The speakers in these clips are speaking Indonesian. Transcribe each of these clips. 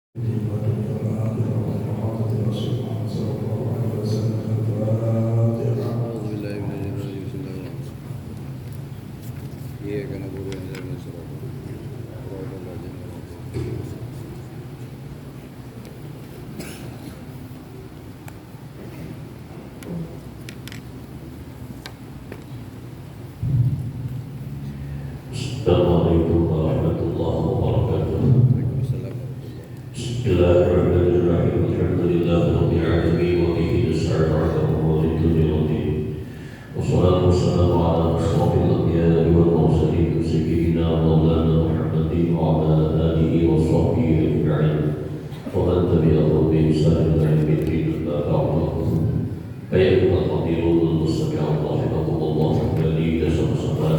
Assalamualaikum warahmatullahi wabarakatuh. Bismillahirrahmanirrahim. Alhamdulillahirabbil alamin wa bihi nasta'inu 'ala umuri dunya wa din. Wassalatu wassalamu ala asyrafil anbiya'i wal mursalin sayyidina maulana Muhammadin wa ala alihi wa sahbihi ajma'in. Wa man tabi'ahum bi ihsan ila yaumil din. Ayyuhal hadirin mustami'un rahimakumullah kembali bersama-sama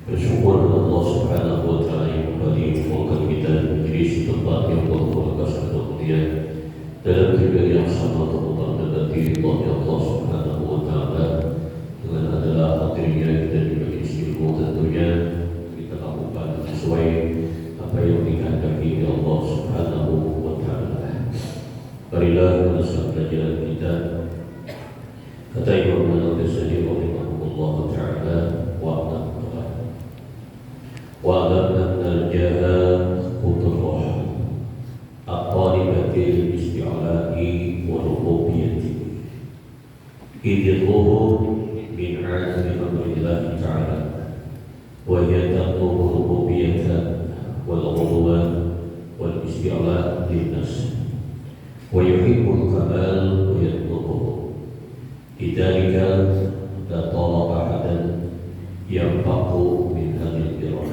bersyukur Allah Subhanahu wa Ta'ala yang kembali membawakan kita menjadi tempat yang berkuasa dan mulia dalam tujuan yang sama untuk mendapati ridha Allah Subhanahu wa Ta'ala dengan adalah hadirnya kita di majelis ilmu. Tentunya kita lakukan sesuai apa yang dikehendaki Allah Subhanahu wa Ta'ala. Marilah meneruskan pelajaran kita. Kata Imam Al-Ghazali rahimahullah ta'ala wa'lam anna al-jaha qudrah at-talibati al-isti'ala'i wa rububiyyati idhuhu min 'azmi amrillah ta'ala wa hiya taqlubu rububiyyata wal-'udwan wal-isti'ala' lin-nas wa yuhibbu al-kamal wa yatlubuhu lidzalika la talaba ahadan yanfaqu min hadhihi al-birah.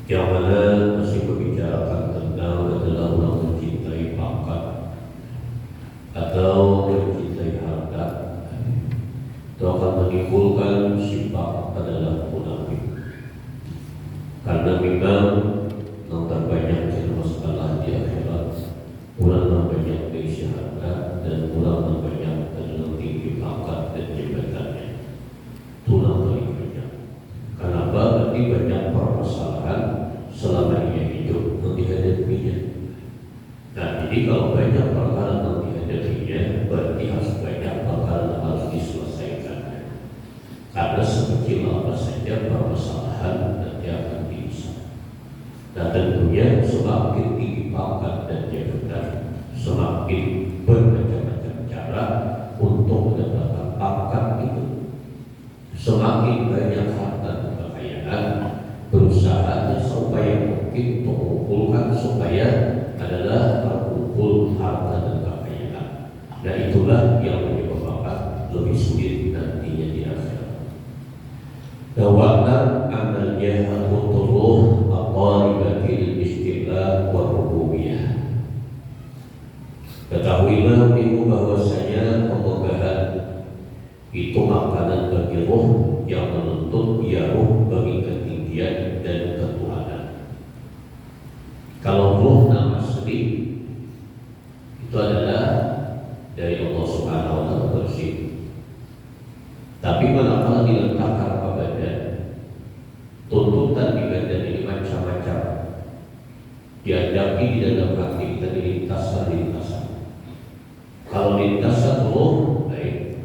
Yang mana masih membicarakan tentang adalah orang mencintai pangkat atau mencintai harta, itu akan menimbulkan sifat adalah munafik. Karena memang nonton banyak masalah di akhirat, ulama banyak berisi harta dan ulama banyak adalah tinggi pangkat dan jabatannya. Tulang paling banyak. Kenapa? Berarti banyak permasalahan selama ia hidup yang dihadapinya. Nah, jadi kalau banyak perkara yang dihadapinya, berarti harus banyak perkara yang harus diselesaikan. Karena sekecil apa saja permasalahan nanti akan bisa. Nah, tentunya semakin tinggi pangkat dan jabatan, semakin bermacam-macam cara untuk mendapatkan pangkat itu. Semakin banyak harta dan kekayaan, berusaha supaya mungkin untuk mengumpulkan supaya adalah terkumpul harta dan kekayaan. Dan itulah yang menyebabkan lebih sulit nantinya di akhirat. Dawa'na amal jahatun turuh aqaribatil istilah wa rububiyah. Ketahuilah ibu bahwasanya pemegahan itu makanan bagi roh yang menuntut ia roh bagi ketinggian dan ketuhanan. Kalau roh nama asli itu adalah dari Allah Subhanahu wa Ta'ala bersih. Tapi manakala diletakkan pada badan, tuntutan di badan ini macam-macam. Dihadapi di dalam hati kita lintasan-lintasan. Kalau lintasan roh baik,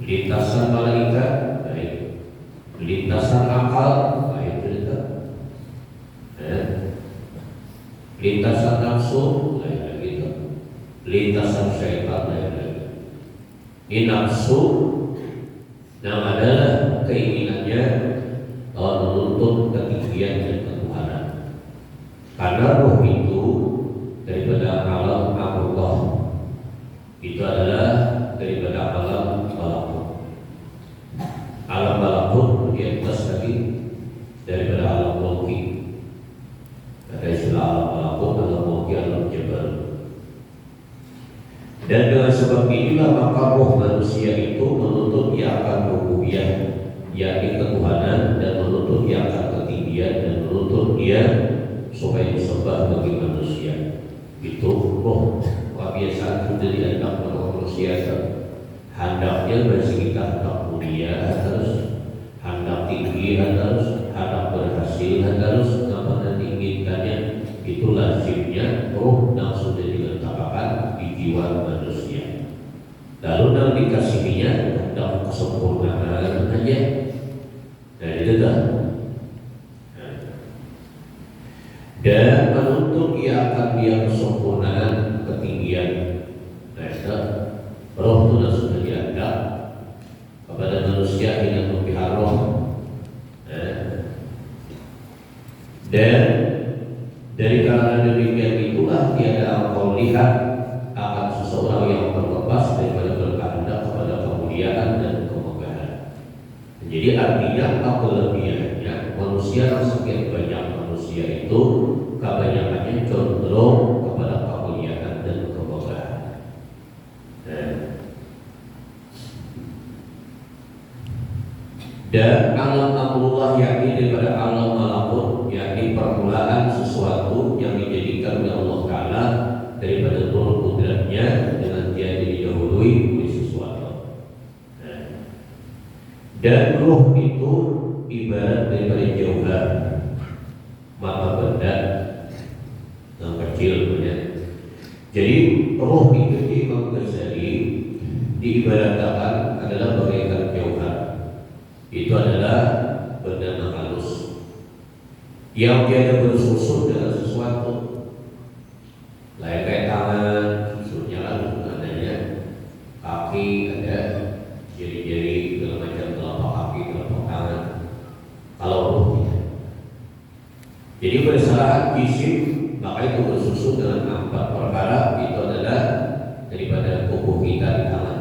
lintasan malaikat baik, lintasan akal baik juga, lintasan nafsu lain lagi, lintasan syaitan lain lagi. Ini nafsu yang adalah keinginannya menuntut ketinggian dan ketuhanan. Karena roh itu daripada alam Allah, itu adalah daripada alam malakut. Alam malakut di atas lagi daripada alam mulki. Ada istilah alam malakut, alam mulki, alam jabal. Dan dengan sebab inilah maka roh manusia itu menuntut ia akan rububiyah, yakni ketuhanan, dan menuntut ia akan ketinggian, dan menuntut dia supaya disembah bagi manusia. Itu roh. Kebiasaan sudah dianggap oleh manusia. Hendaknya bagi kita hendak mulia harus, hendak tinggi harus, hendak berhasil harus, apa yang diinginkannya itu lazimnya roh yang sudah diletakkan di jiwa manusia. Lalu yang dikasihnya tentang kesempurnaan aja. Nah itu dah. Dan menuntut ia akan dia kesempurnaan ketinggian. Nah itu roh itu sudah dianggap kepada manusia yang memihak roh. Dan dari karena demikian itulah tiada engkau lihat akan seseorang yang terlepas daripada berkehendak kepada kemuliaan dan kemegahan. Jadi artinya apa kelebihannya? Manusia yang sekian banyak manusia itu kebanyakannya cenderung kepada kemuliaan dan kemegahan. Dan alam amrullah yakni daripada alam malakut, yakni permulaan sesuatu yang dijadikan oleh Allah Ta'ala daripada nur kudratnya dengan tiada didahului oleh sesuatu. Dan ruh itu ibarat daripada jauhar mata benda yang kecil ya. Jadi ruh itu di Imam Ghazali diibaratkan adalah bagaikan jauhar. Itu adalah benda halus yang tiada bersusun dengan sesuatu. Lain kayak tangan, susunnya lalu adanya, kaki ada jari-jari segala macam, telapak kaki, telapak tangan. Kalau ruh tidak. Jadi berdasarkan jisim, maka itu bersusun dengan 4 perkara. Itu adalah daripada tubuh kita di tangan.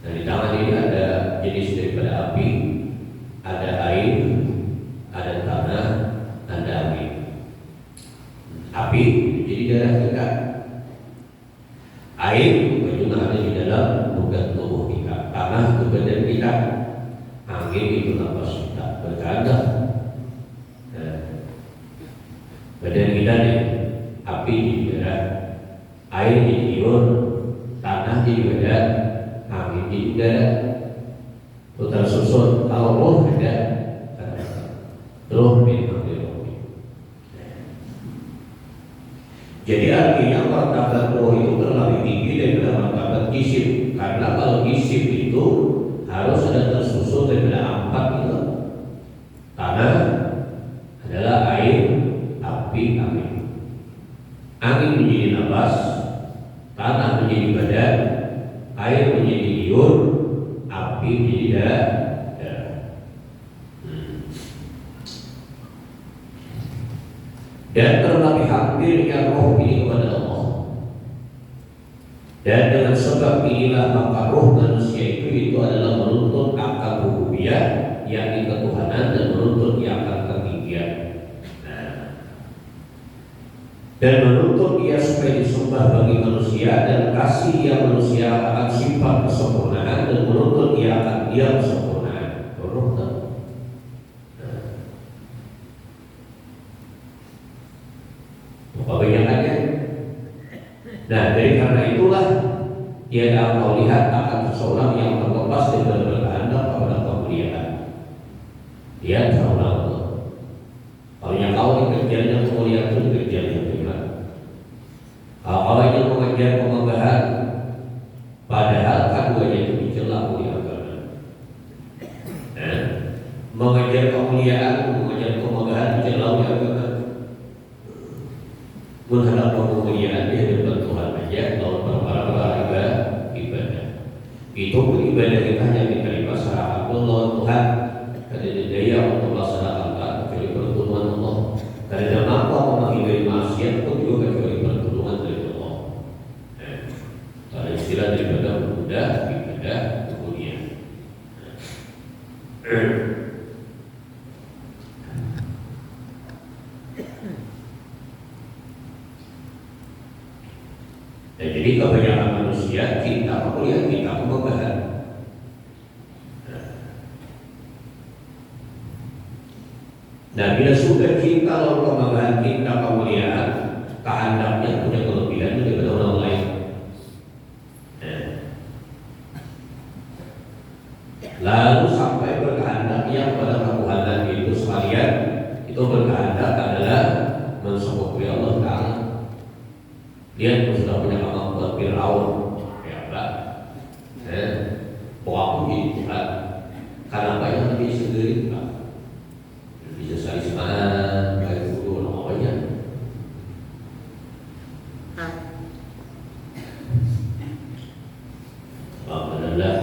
Nah di tangan ini ada jenis daripada api, ada air, ada tanah, ada angin. Api jadi darah kita, air juga ada di dalam organ tubuh kita, tanah itu badan kita, angin itu nafas kita, berkehendak. Badan kita nih, api jadi darah, air jadi ion, tanah jadi badan, angin jadi udara. Putar susun. Kalau roh ada, roh memang roh. Jadi artinya martabat roh itu terlalu tinggi daripada martabat jisim. Karena kalau jisim itu harus ada tersusun daripada 4 itu. Tanah adalah air, api, angin. Angin menjadi nafas, tanah menjadi badan, air menjadi ion, api menjadi darah. Dan terlebih hampirnya roh ini kepada Allah. Dan dengan sebab inilah maka roh manusia itu adalah menuntut akan rububiyah, yakni ketuhanan, dan menuntut yang akan ketinggian. Dan menuntut ia supaya disembah bagi manusia, dan kasih yang manusia akan sifat kesempurnaan, dan menuntut ia akan diam kesempurnaan. Roh tak? Kebanyakannya. Nah dari karena itulah tiada engkau lihat akan seseorang yang terlepas daripada berkehendak kepada kemuliaan. Dia seorang itu. Kalau yang kau kerjanya kemuliaan itu kerjanya bagaimana? Kalau ingin mengejar kemegahan, padahal keduanya itu dicela oleh agama. Mengejar kemuliaan, mengejar kemegahan dicela oleh agama. Menghadap kemuliaan dia depan Tuhan aja, lalu berpara-para ibadah. Itu beribadah kita hanya diterima secara Allah Tuhan. Tidak ada daya untuk melaksanakan kecuali pertolongan Allah. Tidak mampu menghindari maksiat pun juga kecuali pertolongan dari Allah. Kalau istilah daripada mudah ibadah kemuliaan. Dan jadi kebanyakan manusia cinta kemuliaan, cinta kemegahan. Nah bila sudah cinta lalu kemegahan, cinta kemuliaan, kehendaknya punya kelebihan daripada orang lain. Lalu sampai berkehendak yang pada ketuhanan itu sekalian, itu berkehendak adalah masuk oleh Allah Ta'ala. Dia sudah punya kemampuan Fir'aun, ya Pak. Aku jadi Tuhan. Karena apa yang lebih sendiri Pak? Bisa salisman, kayak dulu namanya. Alhamdulillah,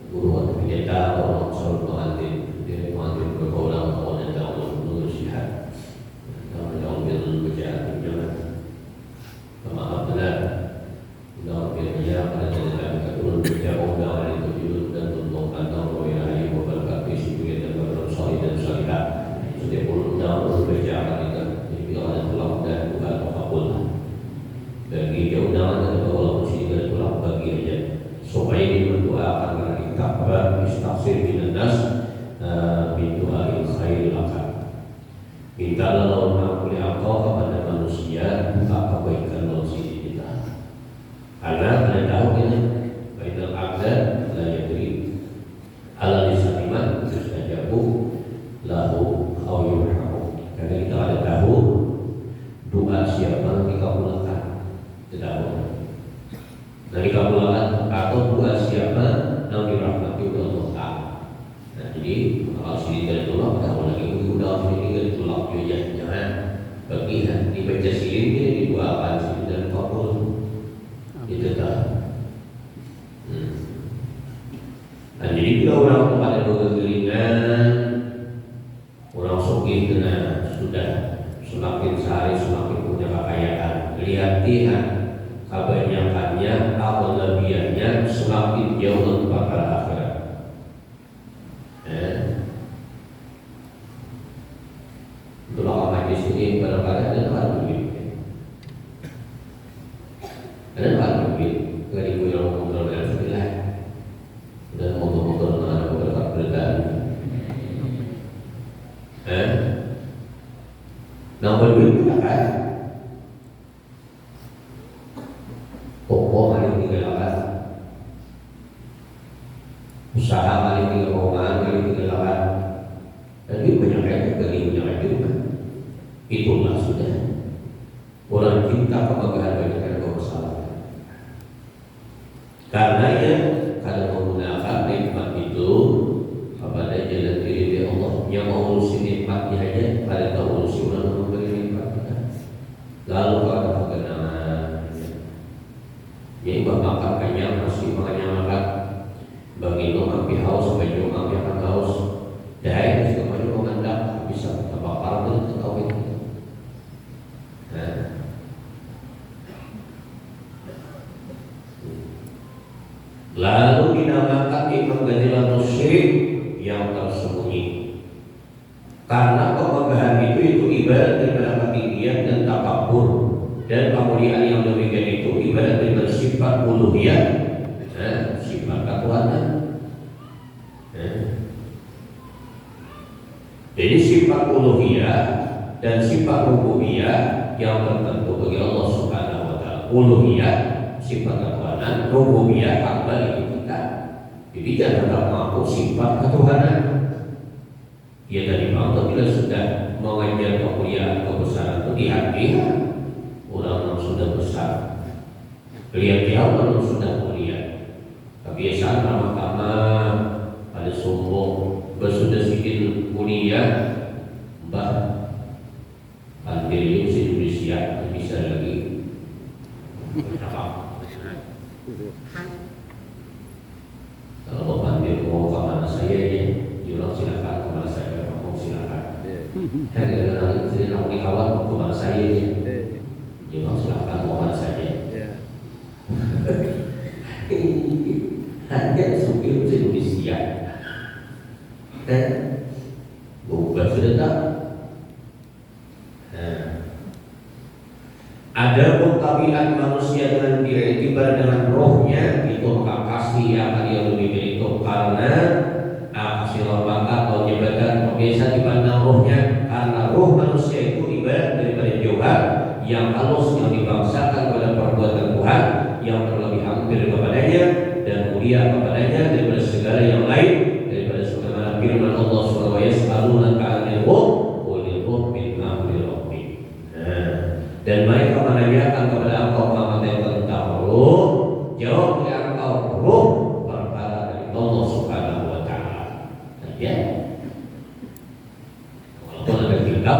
guru atau pendeta orang selalu mengantin, dia mengantin berkaulang kawan dan Allah menurut sihat. Kawan yang ambil bacaan jangan. Maaf benar. Undang firman pada jalan keturun baca undang itu judul dan tuntung tentang roh ilahi wabarakatuh situ dan bersolid dan solidah. Setiap undang baca akan itu jadi orang tulang dan bukan apapun. Bagi keundangan dan Allah musik dan tulang bagi aja. Supaya diberdoakan lagi kabar istaghfir minan nas bidu'ail khairil akal. Mintalah Allah mengampuni engkau kepada manusia tak kebaikan manusia kita. Karena kalian tahu ini bainal abda la yadri ala lisaniman yustajabu lahu aw yurhamu. Karena kita ada tahu doa siapa yang dikabulkan, tidak tahu. Nah dikabulkan atau doa siapa yang dirahmati oleh Allah Ta'ala. Nah jadi kalau sini dari tulak tidak boleh lagi udah sini dari tulak juga jangan bagian dibaca sini dia didoakan sini dan kabul itu tak. Nah jadi bila orang kepada kegelilingan orang sugih kena sudah semakin sehari semakin punya kekayaan, lihat kebanyakannya atau lebihannya semakin jauh dari perkara akhirat. Itulah majlis ini kadang-kadang ada hal begitu. Ada hal begitu. Dari yang ngobrol dengan sebelah dan ngobrol dengan beberapa berita. Nampak begitu kan? Pokok kali 3 usaha kali 3 roman kali 3 dan itu banyak juga. Itulah sudah orang cinta kebahagiaan banyak yang bersalah. Karena ya kalau menggunakan nikmat itu kepada jalan diri Allah yang mau urusi nikmatnya aja pada tahu urusi orang memberi nikmat kita. Lalu kalau kegenangan jadi makan kenyang masih makannya makan bagi lo mampi haus baju mampi akan haus dahai juga banyak mengendap bisa tambah parah itu tahu itu. Lalu dinamakan imam gadilatul syirik yang tersembunyi. Karena kemegahan itu ibarat daripada ketinggian dan takabur dan kemuliaan yang demikian itu ibarat daripada sifat uluhiyah, sifat ketuhanan. Jadi sifat uluhiyah dan sifat rububiyah yang tertentu bagi Allah Subhanahu wa taala. Uluhiyah sifat ketuhanan, rububiyah hak bagi kita. Jadi jangan mengaku sifat ketuhanan. Ya tadi waktu kita sudah mengajar kemuliaan kebesaran itu di hati orang yang sudah besar. Lihat dia orang yang sudah mulia. Kebiasaan ramah-tamah, ada sombong, bersudah sedikit mulia, mbak Andelius Indonesia bisa lagi. Apa? Kalau Bapak Andel mau ke mana saya ya, jual silakan ke mana saya, mau silakan. Kadang-kadang saya nak kawan mau ke mana saya ya, jual silakan mau mana saja. Hanya supir Indonesia, bukan sudah tak. Ada tabiat manusia dengan diiktibar dengan rohnya itu maka kasih akan dia lebih itu karena kasih lembaga atau jabatan biasa dipandang rohnya karena roh manusia itu ibarat daripada Tuhan yang halus yang dibangsakan pada perbuatan Tuhan yang terlebih hampir kepadanya dan mulia kepadanya daripada segala yang lain daripada sebagaimana firman Allah SWT yas'alunaka 'anil ruh qul ruh min amri rabbi. Dan mereka menanyakan kepada engkau Muhammad tentang ruh, jawab ya engkau, ruh perkara dari Allah Subhanahu wa Ta'ala. Ya, walaupun ada kitab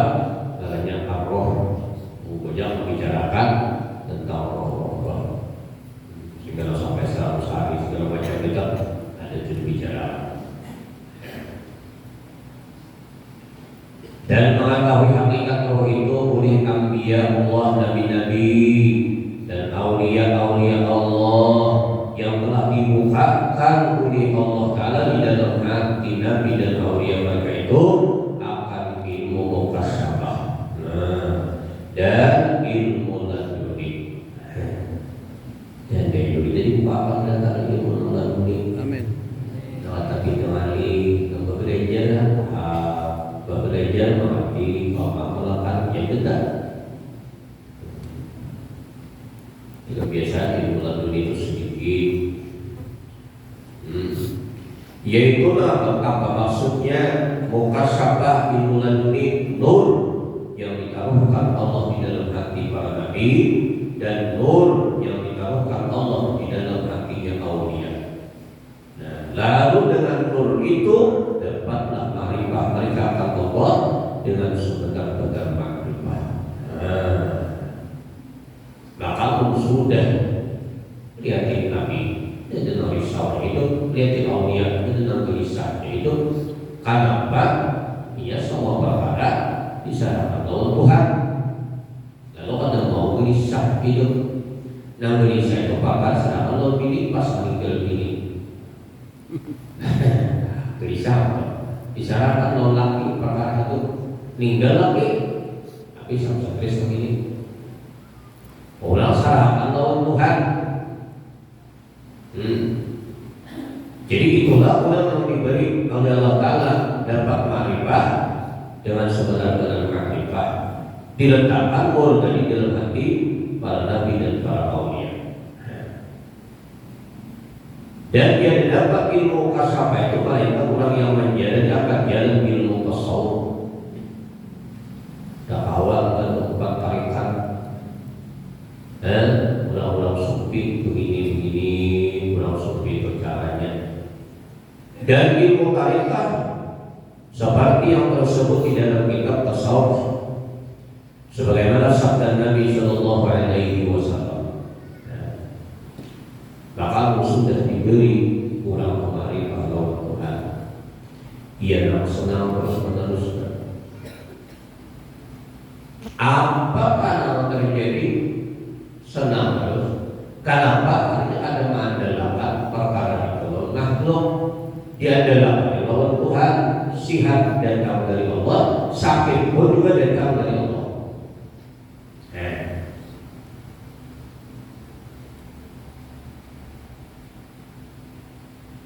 namanya Ar-Ruh, yang membicarakan tentang roh. Sehingga sampai 100 hari segala macam kitab ada judul bicara. Dan mengetahui hakikat roh itu oleh anbiya Allah, nabi-nabi dan aulia-aulia Allah yang telah dibukakan oleh Allah Ta'ala di dalam hati nabi dan aulia mereka itu akan ilmu mukasyafah. Dan ilmu laduni. Dan dari itu jadi bukakan datang ilmu laduni. Amin. Nah, tapi kembali ke gereja, belajar mengerti bahwa melakukan yang benar. Itu biasa ilmu laduni itu sedikit. Yaitu apa maksudnya mukasyafah ilmu laduni nur yang ditaruhkan Allah di dalam hati para nabi dan nur yang ditaruhkan Allah di dalam hatinya aulia. Nah, lalu dengan nur itu dapatlah ma'rifah, mereka akan Allah dengan sebenar-benar ma'rifah. Maka sudah lihatin nabi dan nabi Saul itu, lihatin aulia dan nabi Isa itu, kenapa ia semua perkara disarankan oleh Tuhan. Lalu ada mau gelisah hidup, nah gelisah itu pakar sedang Allah pilih pas meninggal ini. Gelisah disarankan oleh laki perkara itu meninggal lagi, tapi sama Kristus ini orang sarankan oleh Tuhan. Jadi itulah orang yang diberi oleh Allah Ta'ala dapat ma'rifah dengan sebenar-benar ma'rifah, diletakkan nur dari dalam hati para nabi dan para aulia. Dan dia dapat ilmu kasyafah itu mereka orang yang menjalani akan jalan ilmu tasawuf. Tak awal dan tempat tarikan. Orang-orang sufi begini-begini, orang sufi bercaranya. Dan ilmu tarikat seperti yang tersebut di dalam kitab tasawuf, sebagaimana sabda Nabi Shallallahu Alaihi Wasallam. Maka sudah diberi kurang ma'rifah oleh Tuhan. Ia nak senang terus menerus. Apakah yang terjadi? Senang terus. Kenapa? Karena ada mengandalkan perkara itu. Makhluk diandalkan oleh Tuhan. Sihat datang dari Allah, sakit pun juga datang dari Allah.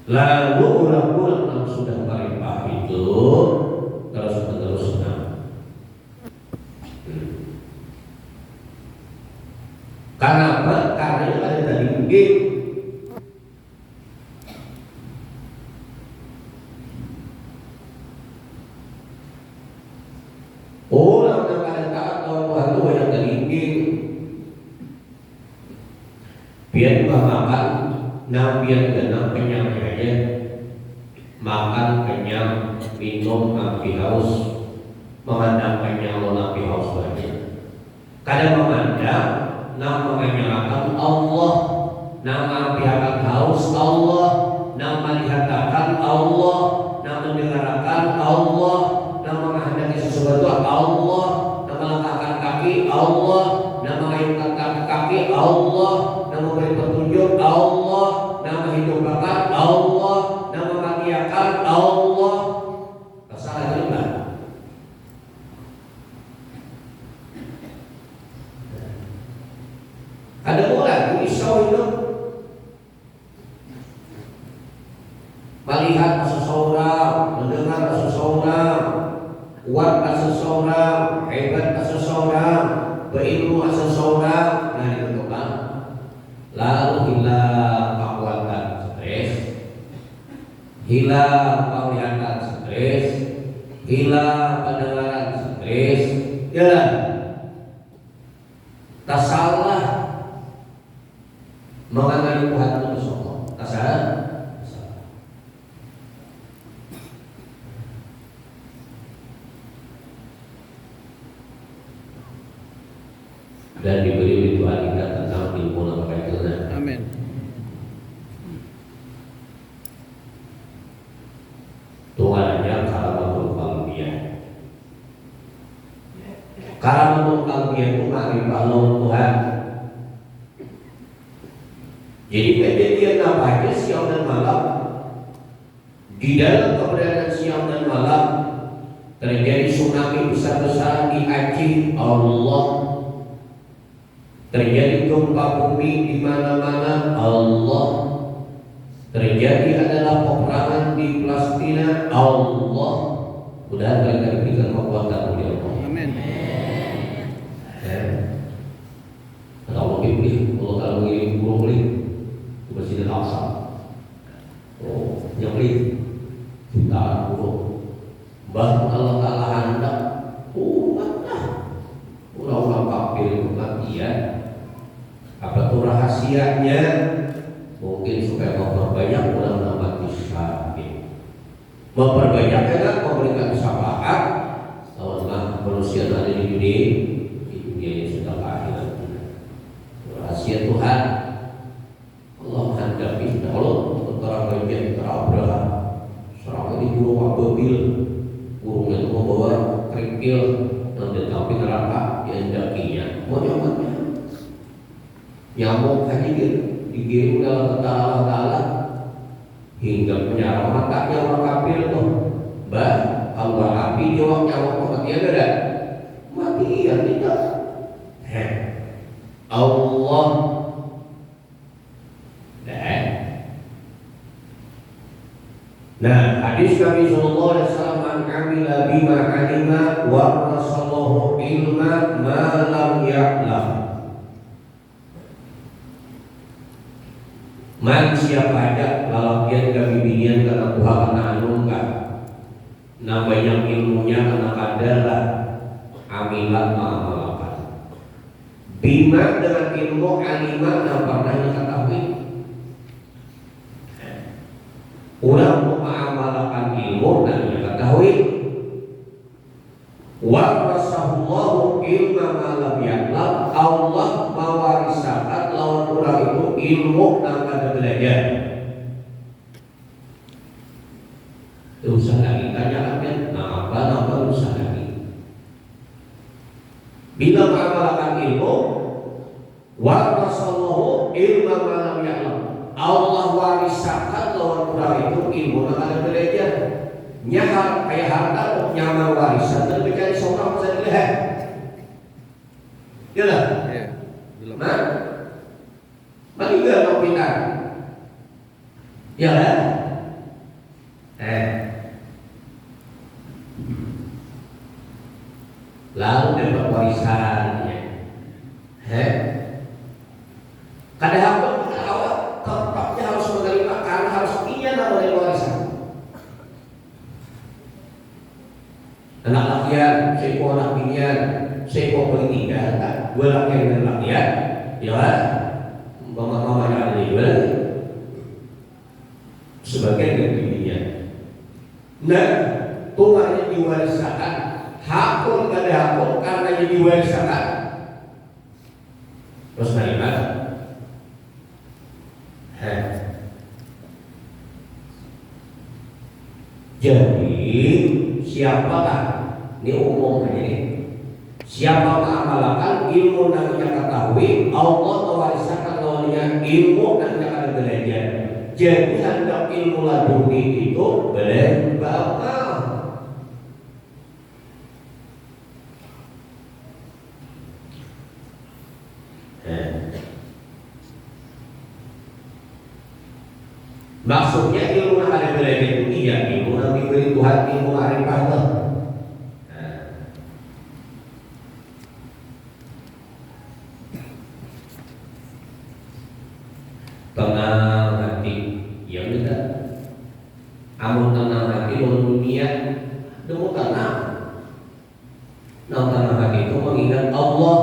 Lalu orang-orang yang sudah ma'rifah itu terus-menerus senang. Kenapa? Karena ada tadi mungkin orang yang ada taat Tuhan itu banyak terlingging. Biar juga makan, biar genap kenyang aja. Makan kenyang, minum api haus, memandang kenyang api haus banyak. Kadang memandang, mengenyakan Allah, memperhatikan haus Allah, melihatkan Allah, mendengarkan Allah, menghendaki sesuatu Allah, melangkahkan kaki Allah, mengayunkan kaki Allah, memberi petunjuk Allah, menghidupkan Allah, mematiakan Allah. Kesalahan itu enggak? Ada orang risau itu melihat seseorang, mendengar seseorang, kuat seseorang, hebat seseorang, berilmu seseorang, nah itu kan. Lalu hilang kekuatan stres, hilang penglihatan stres, hilang pendengaran stres, ya. tak salah mengenai Tuhan itu sokong, tak salah. Dan diberi Tuhan kita tentang ilmu nama kaitannya. Amin. Tuhannya karamatul qalbiyah. Karamatul qalbiyah itu makrifah Tuhan. Jadi kejadian apa aja siang dan malam, di dalam keberadaan siang dan malam terjadi tsunami besar-besaran di Aceh, Allah. Terjadi gempa bumi di mana-mana, Allah. Terjadi adalah peperangan di Palestina, Allah. Mudah-mudahan mereka diberikan kekuatan oleh Allah. Amin. Kalau mungkin Allah kalau mengirim burung pelit ke Masjidil Aqsa, oh nyelip jutaan burung. Bahkan Allah Taala hendak umatlah orang-orang kafir kematian. Apa tuh rahasianya? Mungkin supaya memperbanyak ulama mati syahid, memperbanyak kan memberikan syafaat selama manusia ada di dunia yang sudah akhirat. Rahasia Tuhan Allah menghadapi dahulu tentara bagian tentara Abraham serang ini burung ababil, burung itu membawa kerikil dan tetapi neraka yang dakinya mau nyamannya nyamuk hadir digiring dalam kata Allah Ta'ala hingga menyerang matanya orang kafir tuh. Bah, Allah api jawab nyamuk kematian ada mati ya tidak. Allah nah hadis Nabi sallallahu alaihi wasallam man amila bima alima wa rasallahu ilma ma lam ya'lam. Man siapa aja lalakian kebibinian karena Tuhan karena anungkan namanya ilmunya karena adalah amilat ma'amalakan bima dengan ilmu alima yang pernah diketahui ulang ma'amalakan ilmu dan diketahui wa rasulullah ilma malam ya'lam Allah mewarisakan lawan orang itu ilmu dan pada belajar. Usah lagi tanya kan, apa usah lagi. Bila mengamalkan ilmu, wa rasulullah ilma malam ya'lam Allah warisakan lawan orang itu ilmu dan pada belajar. Nyahar kayak harta nyaman warisan dan mencari seorang bisa dilihat. Ya lah. Nah, bagi gak pintar. Ya lah. Lalu dapat warisan. Kadang awal tetapnya harus menerima karena harus punya namanya warisan. Anak lakian, seko anak binian, seko pendidikan, dua lakian dan lakian, ya, mama yang ada di dua, sebagian dari binian. Nah, tuanya diwariskan, hakul pada hakul karena jadi diwariskan. Terus bagaimana? Jadi siapakah ini umum ini? Siapa mengamalkan ilmu yang dia ketahui, Allah mewariskan lawannya ilmu dan dia akan belajar. Jadi hendak ilmu laduni itu beramal. Maksudnya ilmu yang ada belajar itu iya ilmu yang diberi Tuhan, ilmu arifah itu. Tenang hati, ya udah. Amun tenang hati dalam dunia, demu tenang. Nah tenang hati itu mengingat Allah.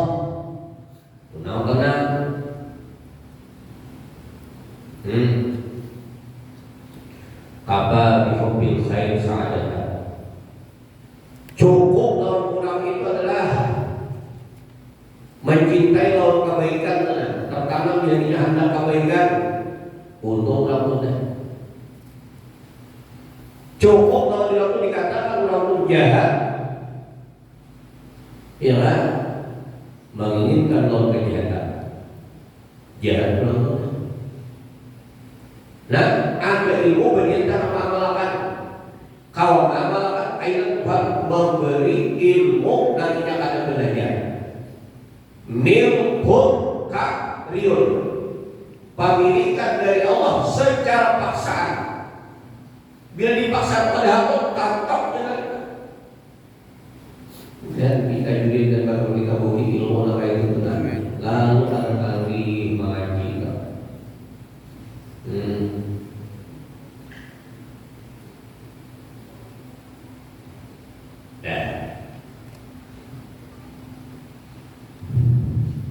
mencintai lawan kebaikan, tertanam di hatinya hendak kebaikan, untung lakukan. Cukup kalau dilakukan dikatakan lawan jahat, ya kan? Menginginkan lawan kejahatan, jahat lakukan. Nah, ada ilmu berintang mengamalkan. Kalau mengamalkan, ayat Tuhan memberi ilmu dan tidak ada belajar. Milkun karyun, pemilikan dari Allah secara paksaan. Bila dipaksa pada hakul, tangkap dengan. Dan kita juga dan baru kita beri ilmu apa itu benar. Lalu kali mengaji.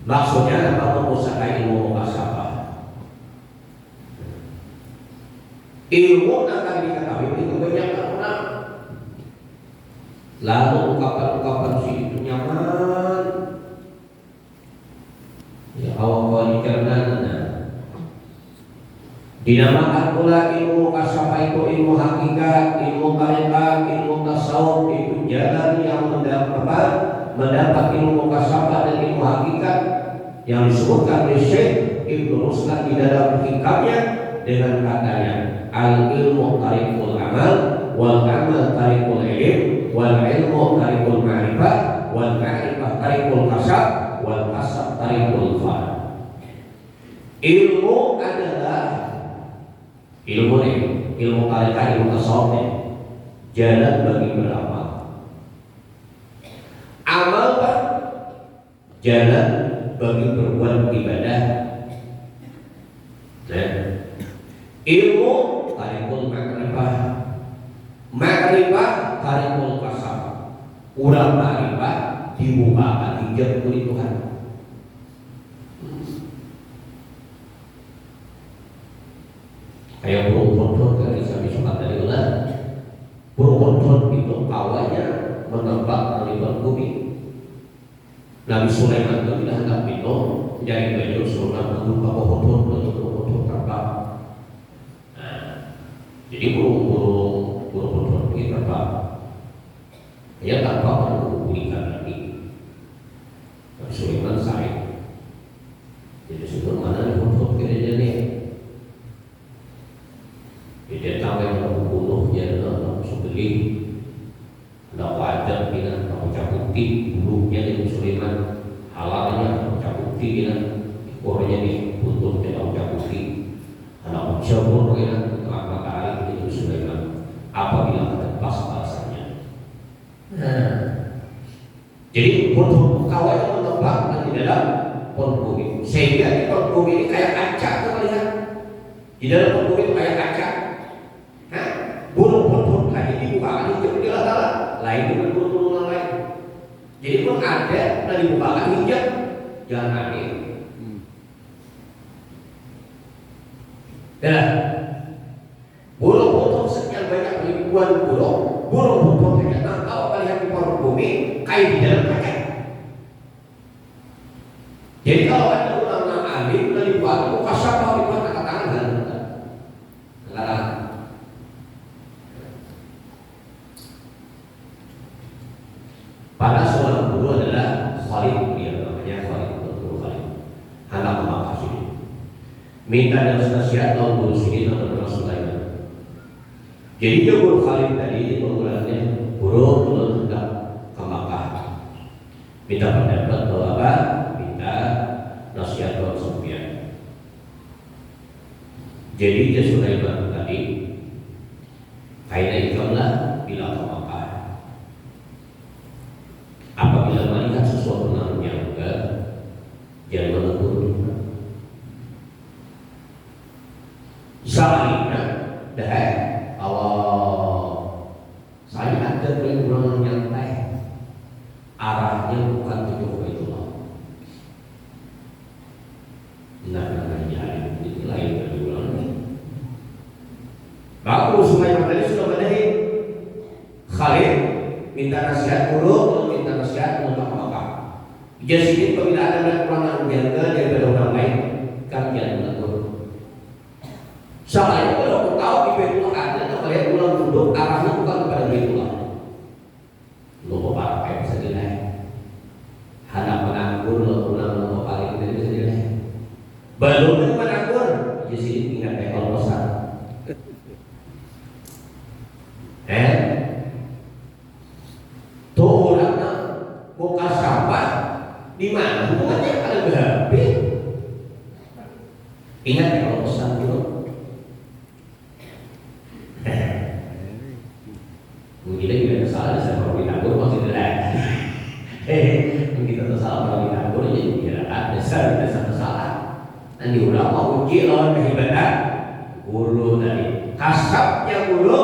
Maksudnya apa? Mengusahakan ilmu muhasabah. Ilmu akan diketahui itu banyak karena lalu ungkapan-ungkapan si itu nyaman. Ya awal karena dinamakan pula ilmu muhasabah itu ilmu hakikat, ilmu tarikat, ilmu tasawuf, itu jalan yang mendapat ilmu muhasabah dan ilmu hakikat yang disebutkan oleh Syekh Ibnu Ruslan di dalam kitabnya dengan katanya al-ilmu tarikul amal wal amal tarikul ilm wal ilmu tarikul ma'rifah wal ma'rifah tarikul kasab wal kasab tarikul fa'al. Ilmu adalah ilmu tarikat, ilmu tasawuf, jalan bagi beramal. Amal Pak, jalan bagi berbuat ibadah. Nah, ilmu tarikul ma'rifah, ma'rifah tarikul kasab. Urang ma'rifah dibukakan hijab oleh Tuhan. Kayak burung konfort dari Sami Sumat dari ular. Burung konfort itu awalnya menembak dari bumi. Nabi Sulaiman itu tidak hendak minum, jadi beliau suruh membuka pohon untuk terbang. Nah, jadi burung konfort itu terbang. Dia tanpa mengumpulkan lagi. Nabi Sulaiman sakit. Jadi sudah mana konfort kira-kira ni? Dia tahu yang membunuh dia adalah sebeli, ada wajah kita, ada cabuti, bulunya di Sulaiman, halalnya ada cabuti kita, ekornya di buntutnya ada cabuti, ada cabur kita, telah matahari itu Sulaiman. Apabila ada pas bahasanya. Nah, jadi pohon kawan yang menebak di dalam pohon bumi, sehingga di pohon bumi ini kayak kaca, kita lihat di dalam pohon bumi itu kayak kaca. Burung-burung lagi dibukakan hijab di lain dengan burung-burung lain. Jadi pun ada dan dibukakan hijab, jangan aneh. Dan burung-burung sekian banyak ribuan burung-burung ternyata kalau kalian di pohon bumi kayak di dalam kaca. Jadi kalau ada ulama alim dan dibuat muka siapa dibuat kata-kata larang. Pada seorang guru adalah Khalid, dia namanya Khalid, guru Khalid, anak Makassar. Minta dia nasihat tahun guru sini tahun Sulaiman. Jadi dia guru Khalid tadi penggunaannya guru hendak ke Makkah. Minta pendapat bahwa apa? Minta nasihat tahun Sufyan. Jadi dia Sulaiman tadi kayaknya ikamlah bilang ke Makkah. Apabila melihat sesuatu yang menyangka, jangan menegur. Selanjutnya, dah awal saya ada bulan nyantai, arahnya bukan ke Baitullah. Namanya itu lain dari bulan ini. Bagus supaya tadi sudah menarik Khalid minta nasihat guru, minta nasihat untuk Makkah. Jadi apabila ada kekurangan jaga daripada orang lain, kalian menegur. Soalnya kalau aku tahu di Baitullah ada, kalian pulang duduk arahnya bukan kepada Baitullah. Lo mau pakai bisa dinilai. Hendak menanggur lo pulang paling tidak bisa dinilai. Belum itu menanggur. Jadi ingat kalau pesan. Tuh orangnya buka sampah di mana hubungannya ada berarti. Ingat kalau pesan dulu. Kita juga salah sama orang ditabur maksudnya. Kita tersalah orang ditabur jadi tidak ada dasar salah. Nanti ulama uji lawan kehebatan guru tadi. Kasabnya guru.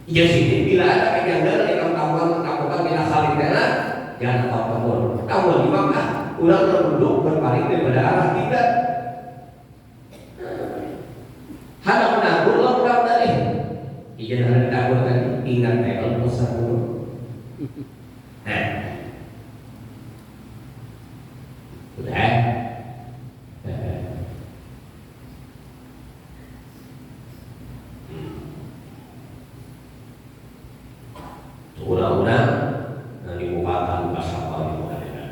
Ya sini bila ada kejanggalan yang kamu lakukan bila saling tenar, jangan kau kabur. Kamu di mana? Ulang duduk berpaling daripada arah kita. Hendak menabur lo ulang tadi. Jangan ditabur tadi. Ingat kalau pesan dulu. Udah. Mudah-mudahan nanti bukan buka sampah di mana ya.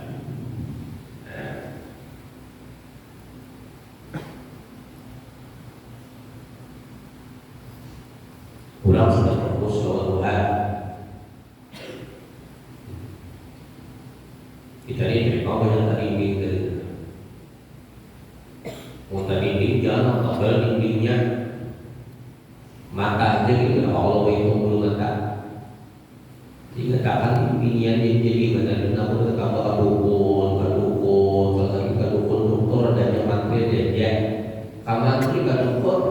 Pulang sudah fokus ke Tuhan. Kita ini mau yang tadi ini, mau tadi ini jangan tabel dindingnya, mata aja gitu Allah itu belum letak. Jika kapan impian jadi benar namun ketambah kadukun, kalau lagi kadukun dokter dan yang mantri dia, kamar ini kadukun,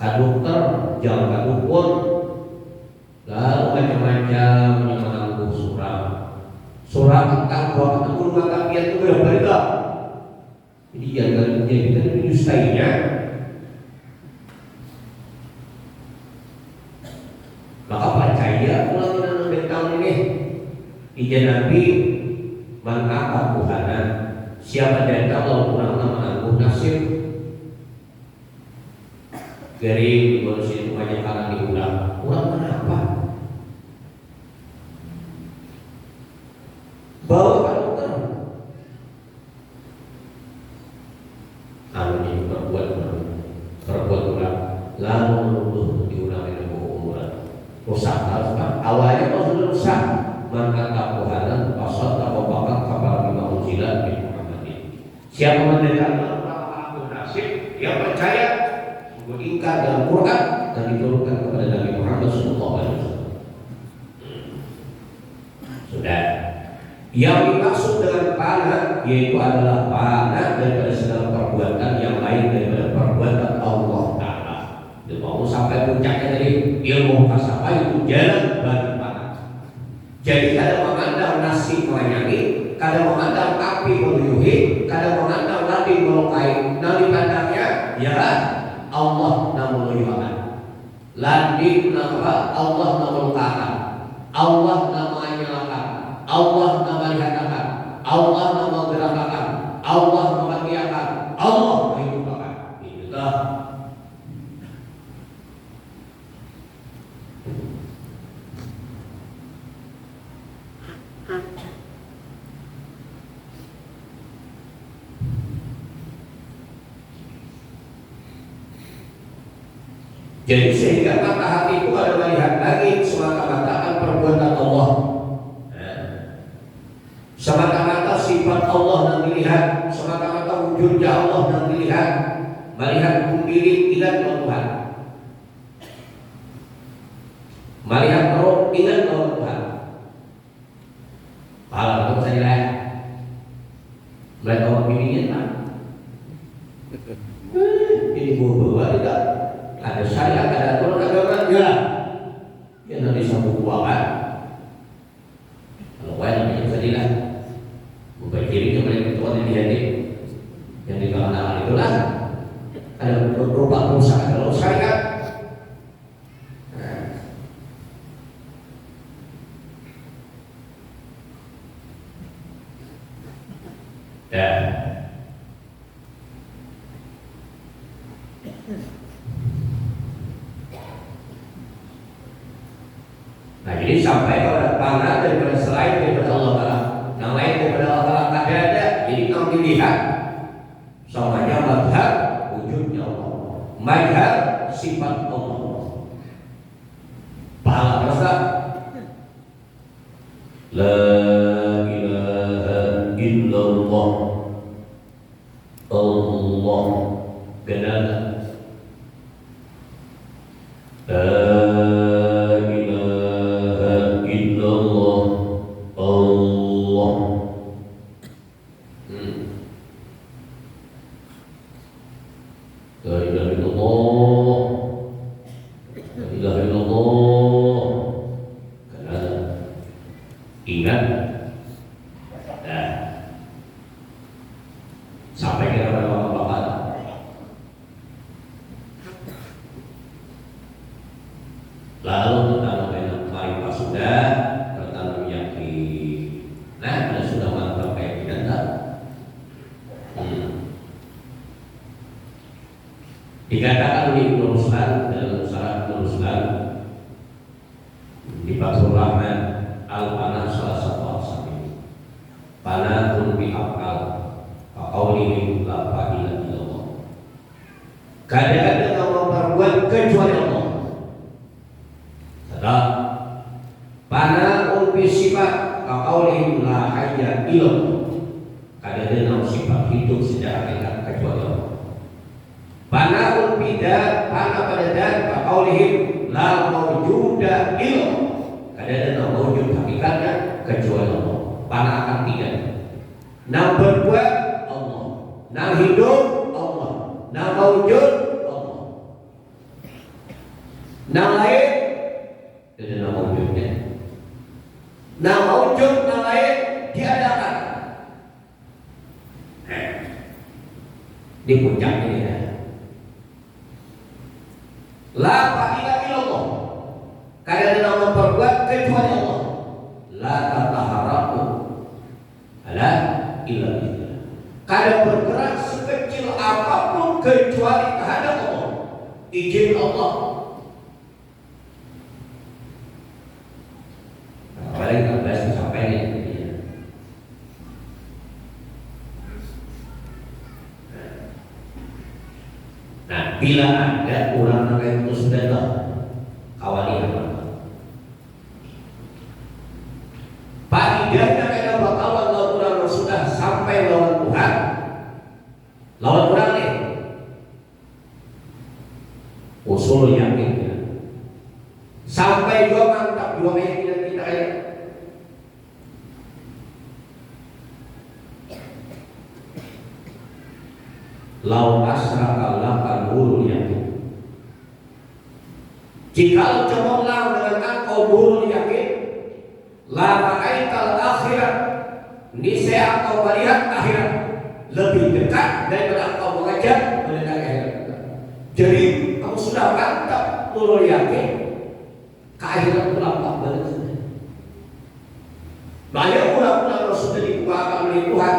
kadukter, jangan kadukun, lalu macam-macam yang menangguh surah tentang bahwa menangguh mata pian itu berbeda. Jadi jangan jadi kita menyustainya. Maka percaya ulang tahun ini ijazah Nabi mengapa Tuhanan siapa dari Allah kurang menangguh nasib dari manusia itu banyak karena diulang kenapa bawa karakter anu ini perbuat ulang lalu menuduh diulangi dengan umuran rusak harus kan awalnya kalau sudah rusak maka Tuhanan pasal tak bapak kabar lima ujilan bin Muhammadin siapa mendengar menangguh nasib yang percaya mengingkar dalam Quran dan diturunkan kepada Nabi Muhammad SAW. Sudah. Yang dimaksud dengan panah yaitu adalah panah daripada segala perbuatan yang lain daripada perbuatan Allah Taala. Dia mau sampai puncaknya dari ilmu kasabah itu jalan bagi panah. Jadi kada memandang nasi melayani, kada memandang api meluyuhi, kada memandang nadi melukai. Nadi pandangnya ya Allah namun menyuakan landing nama Allah namun melukakan Allah nama menyalakan Allah nama dikatakan Allah nama gerakan Allah membahagiakan Allah menghidupkan itulah jadi sehingga mata hati itu ada melihat lagi semata-mata akan perbuatan Allah, semata-mata sifat Allah yang dilihat, semata-mata wujudnya Allah yang dilihat, melihat diri ingat Tuhan, melihat roh ingat Tuhan. Kalau saya lihat, melihat orang ini kan, ini bodoh tidak. Ada saya, ada turun agama ya, ya nanti sambung keuangan. Kalau kau yang bisa dilah, bukan kiri kemudian ketuaan yang dihati, yang di kalangan itulah ada beberapa perusahaan kalau saya. Dan nah jadi sampai pada panah daripada selain daripada Allah Ta'ala, yang lain daripada Allah Ta'ala tak ada. Jadi kalau dilihat semuanya madhab wujudnya Allah, madhab sifat Allah. Paham rasa? La ilaha illallah Allah benar. La ilaha illallah Allah. La ilaha illallah. La ilaha illallah. Karena ingat, nah, sampai kita pada bapak-bapak. Lalu tentang marifat sudah, tentang yakin. Nah, kita sudah mantap kayak kita tak. Dikatakan di Ruslan dalam syarat Ruslan di Fathur Rahman al-panah salah satu asal ini. Panah pun biakal, kaulihi la ilaha illallah. Kadang-kadang Allah berbuat kecuali Allah. Sedang panah pun sifat, kaulihi la hayya illallah. Kadang-kadang sifat hidup secara hakikat kecuali Allah. Panah pun bidah, panah pada dan kaulihim la mawjuda illallah. Kadang-kadang mawjud hakikatnya kecuali Allah. Panah akan tidak. Nah berbuat Allah, nah hidup Allah, nah mawjud Allah, nah lain tidak nah mawjudnya, nah mawjud nah lain diadakan. Di puncak ini ya. La ilaha illallah. Kadang Allah berbuat kecuali Allah. La tataharaku ala illa billah. Kadang bergerak sekecil apapun kecuali kehendak Allah, izin Allah. Paling kita bahas sampai ini. Nah, bila ada orang yang itu sudah tahu kawalian faedahnya kena bakalan lawan orang yang sudah sampai lawan Tuhan, lawan orang ini usul yakinnya sampai dua mantap dua keyakinan kita kayak lau asraka laka nurul yakin. Jika cemerlang dengan engkau nurul yakin, la ra'aital akhirat, niscaya engkau melihat akhirat lebih dekat daripada engkau mengajar mengenai akhirat. Jadi kamu sudah mantap nurul yakin, ke akhirat itu nampak banget. Banyak ulang-ulang sudah dibukakan oleh Tuhan,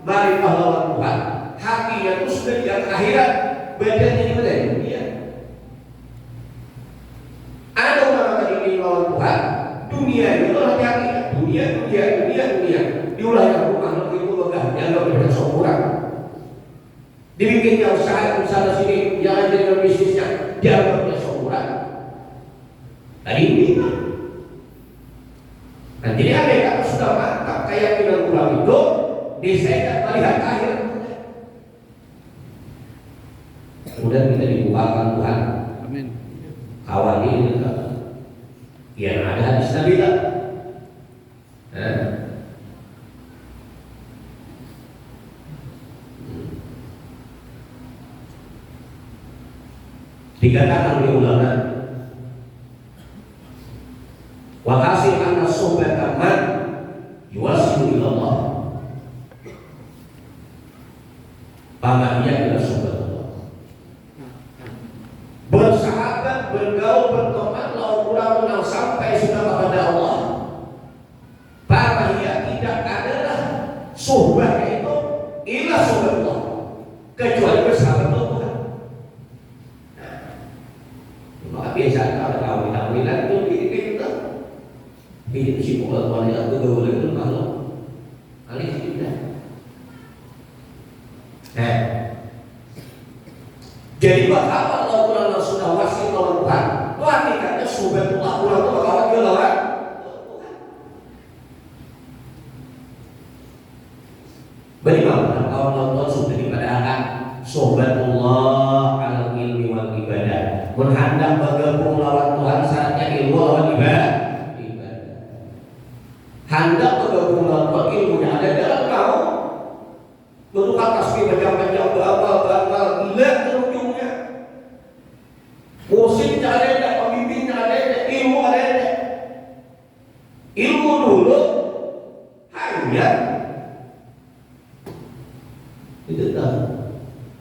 mari pahlawan Tuhan. Hatinya itu sudah di akhirat, badannya di mana? Dunia. Ada orang yang ingin lawan Tuhan, dunia itu orang yang akhirat, dunia. Diulah yang rumah itu megah, yang berbeda seorang. Dibikinnya usaha sini, yang ada dalam bisnisnya, dianggapnya seorang. Tadi ini. Nah, jadi ada yang sudah mantap keyakinan ulang itu, disayangkan melihat akhirat. Kemudian kita dibukakan Tuhan. Amin. Awal ini yang ada hadis Nabi tak? Dikatakan oleh ulama, wa hasil anna suhbata man yuwasilu ila Allah. Pamannya adalah suhbat Allah. Bersahabat, bergaul, berteman, lawan orang sampai sudah kepada Allah. Pamannya tidak adalah suhbatnya itu sobatullah kecuali bersama Tuhan. Nah, maka biasa kalau kawin-kawinan itu kita ini si wanita itu gaul itu kalau kali tidak. Jadi bakal kalau sudah wasi lawan Tuhan, itu artinya sobatullah kurang itu bakal dia lawan. Bagaimana kalau nonton sudah dipadakan sobatullah al ilmi wal ibadah, menghadap bergabung lawan Tuhan syaratnya ilmu lawan ibadah. Hendak bergabung lawan Tuhan ilmunya ada dalam kau bertukar tasbih panjang-panjang berapa gila ujungnya. Musiknya ada, pembimbingnya ada, ilmu ada. Ilmu dulu hanya itu dah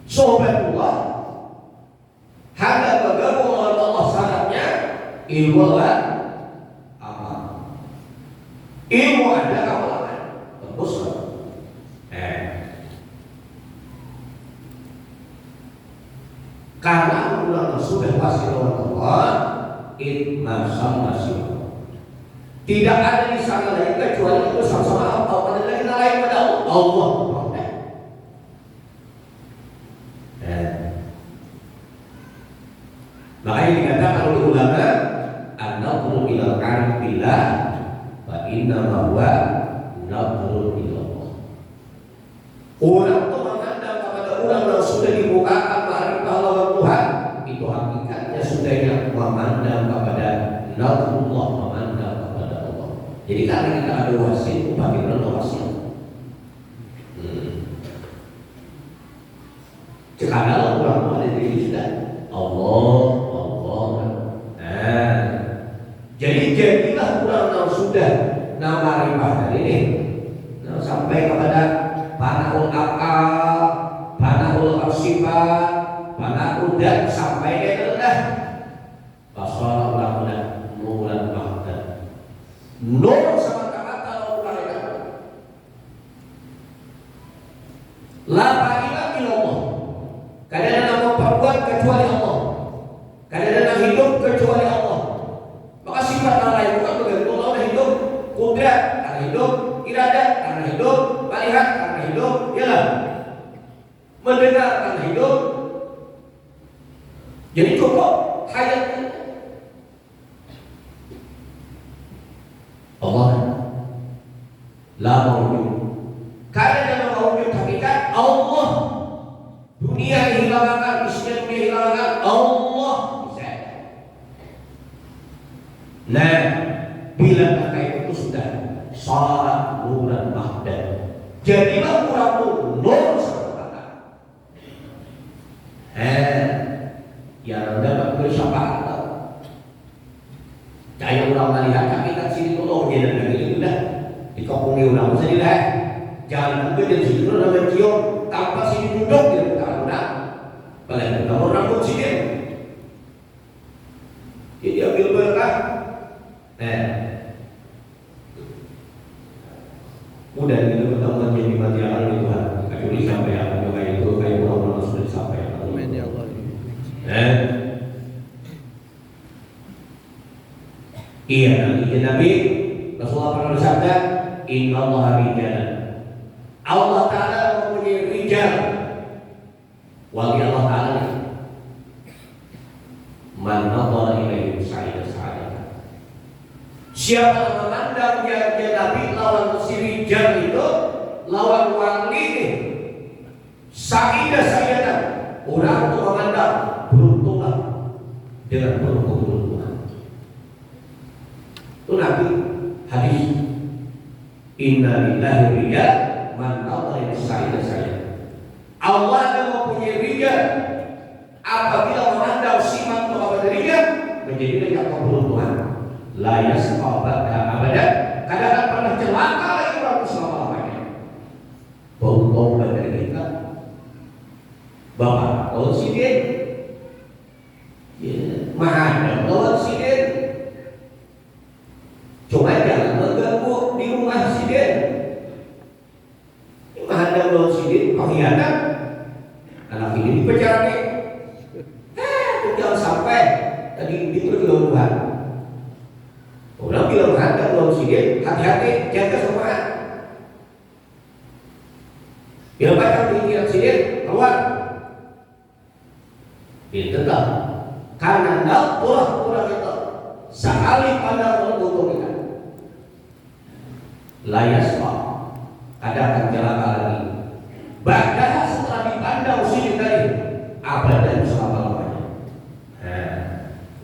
sobatullah hendak bergabung dengan Allah syaratnya ilmu lah apa ilmu ada amalan terus karena ulama sudah pasti Allah itmasam masih tidak ada di sana lain kecuali itu sama-sama apa pada lain pada Allah. Makanya dikatakan oleh ulama an-nadhru ilal arif billah fa inna ma huwa nadhru ilallah. Orang itu memandang kepada orang yang sudah dibukakan ma'rifah lawan Tuhan, itu hakikatnya sudah yang memandang kepada nadhrullah, memandang kepada Allah. Jadi karena kita ada wasit, bagaimana wasit? Sekarang orang ada di sudah Allah. Jadi jadilah orang yang sudah nama rifah ini sampai kepada panahul akal, panahul sifat, panahul dan sampai ke rendah. Pasal orang mulan mahdan. Nur sama kata orang itu. La ilaha illallah. Kadang nama perbuat kecuali Allah. Kadang hidup kecuali Allah. Maka sifat yang lain bukan bergantung Allah hidup, kudrat karena hidup, iradat karena hidup, melihat karena hidup, ialah mendengar karena hidup. Jadi cukup hayatnya Allah la mawjud. Karena dalam mawjud hakikat Allah, dunia dihilangkan, isinya dunia dihilangkan, Allah. Nah, bila pakai itu sudah salat nuran mahdan, jadilah orang nur sempurna. Yang dapat bersyafaat. Kayak orang melihat hakikat sini tuh dia dan lagi sudah dikopungi orang bisa dilihat. Jangan juga di situ orang mencium tanpa sini duduk dia bukan orang. Balik orang pun sini. Jadi ambil berkah. Mudah kita bertemu jadi mati akal di Tuhan. Kecuali sampai akan juga itu kayak orang sudah sampai. Amin ya Allah. Iya, Nabi Rasulullah pernah bersabda, Inna Allah rijalan. Allah Ta'ala mempunyai rijal. Wali Allah Ta'ala man nadhara ilaihi sa'ida sa'ada. Siapa yang memandang dia Nabi lawan si rijal itu, lawan wali ini, sa'ida sa'ida, orang itu memandang beruntunglah dengan penuh keberuntungan. Itu Nabi hadis Inna lillahi rijal man nadhara ilaihi sa'ida sa'ida. Allah yang mempunyai rijal, apabila memandang sifat kepada rijal menjadi rijal keberuntungan. La yasqabaka abadan, kadang pernah celaka lagi orang selama-lamanya. Bau-bau dari kita Bapak lawan sidin, Mahadam lawan sidin. Cuma jangan mengganggu di rumah sidin. Mahadam lawan sidin, pengkhianat, anak ini dipecat nih. Jangan sampai tadi itu Tuhan. Orang bilang ada belum sih, hati-hati jaga semangat. Bila baca pikiran sini keluar, tetap karena nak kurang itu sekali pandang untuk kita layas pak ada akan celaka lagi. Bahkan setelah dipandang sini tadi abadan selama-lamanya.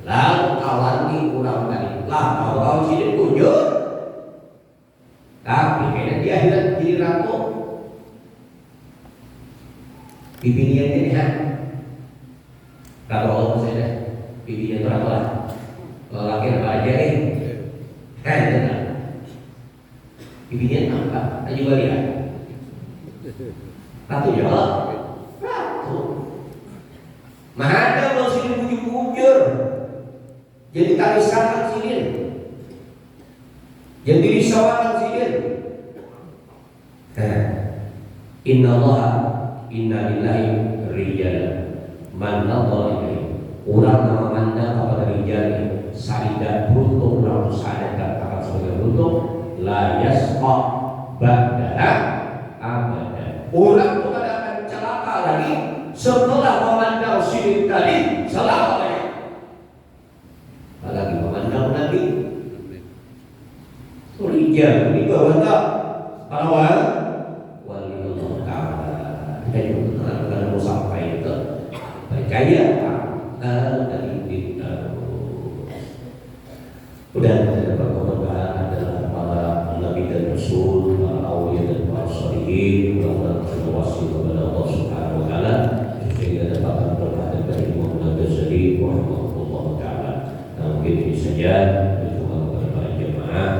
Lalu kawan ini kurang tadi lah kawan sini kunjung, tapi kayaknya dia akhirat jadi ratu. Bibinya ini kan kalau Allah saya bibinya itu apa lah? Kalau laki apa aja benar. Bibinya apa? Aja juga lihat. Ratu ya Allah. Ratu. Mahada kalau sini bujur-bujur. Jadi tarisakan sini. Jadi risawakan sini. Inna Allah inna lillahi rijal man nadhara ilaihi. Orang nama mandang kepada rijal saidah beruntung, orang saidah katakan sebagai beruntung la yasqa ba'da abada. Orang itu tidak akan celaka lagi setelah memandang syirik tadi selamanya. Apalagi memandang Nabi rijal ini bahwa tak awal sampai itu percaya dari kita udah berkomentar adalah para nabi dan rasul, para awliya dan para sholihin, para wasi kepada Allah Subhanahu Wa Taala sehingga dapatkan berkah dari Muhammad Ghazali rahimahullah taala. Mungkin ini saja. Terima kasih kepada para jemaah.